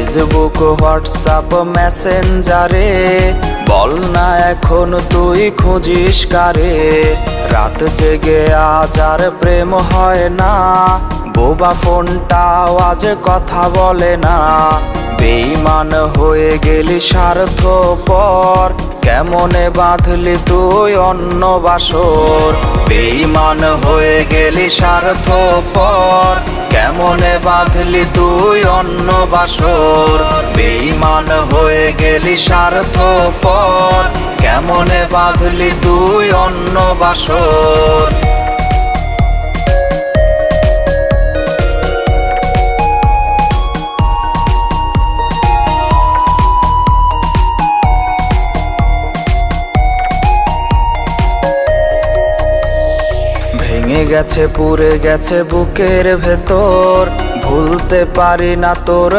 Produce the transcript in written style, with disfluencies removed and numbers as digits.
Facebook WhatsApp মেসেঞ্জারে বল না এখন তুই খুঁজিস কারে। রাত জেগে আজ আর প্রেম হয় না, বোবা ফোনটাও আজ কথা বলে না। বেঈমান হয়ে গেলি স্বার্থপর, কেমনে বাঁধলি তুই অন্য বাসর। বেঈমান হয়ে গেলি স্বার্থপর, কেমনে বাঁধলি তুই অন্য বাসর। বেঈমান হয়ে গেলি স্বার্থপর, কেমনে বাঁধলি তুই অন্য বাসর। ভেঙে গেছে পুড়ে গেছে বুকের ভেতর, ভুলতে পারি না তোর